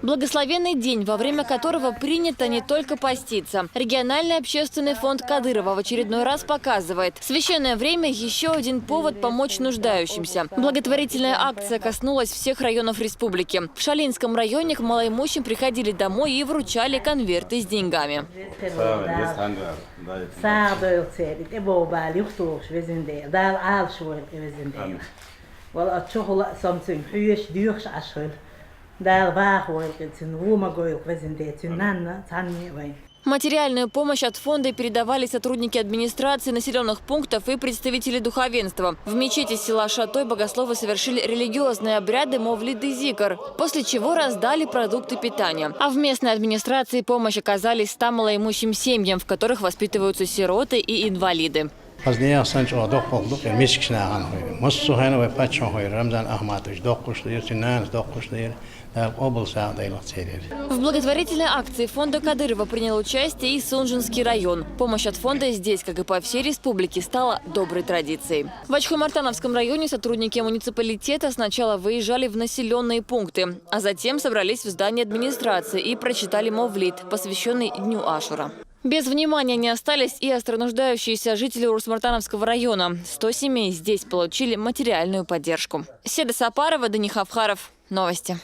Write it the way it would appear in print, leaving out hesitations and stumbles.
Благословенный день, во время которого принято не только поститься. Региональный общественный фонд Кадырова в очередной раз показывает: священное время – еще один повод помочь нуждающимся. Благотворительная акция коснулась всех районов республики. В Шалинском районе к малоимущим приходили домой и вручали конверты с деньгами. Материальную помощь от фонда передавали сотрудники администрации населенных пунктов и представители духовенства. В мечети села Шатой богословы совершили религиозные обряды Мовлид и Зикр, после чего раздали продукты питания. А в местной администрации помощь оказали 100 малоимущим семьям, в которых воспитываются сироты и инвалиды. В благотворительной акции фонда Кадырова принял участие и Сунжинский район. Помощь от фонда здесь, как и по всей республике, стала доброй традицией. В Ачхумартановском районе сотрудники муниципалитета сначала выезжали в населенные пункты, а затем собрались в здании администрации и прочитали Мовлид, посвященный Дню Ашура. Без внимания не остались и остронуждающиеся жители Урус-Мартановского района. 100 семей здесь получили материальную поддержку. Седа Сапарова, Дани Хавхаров. Новости.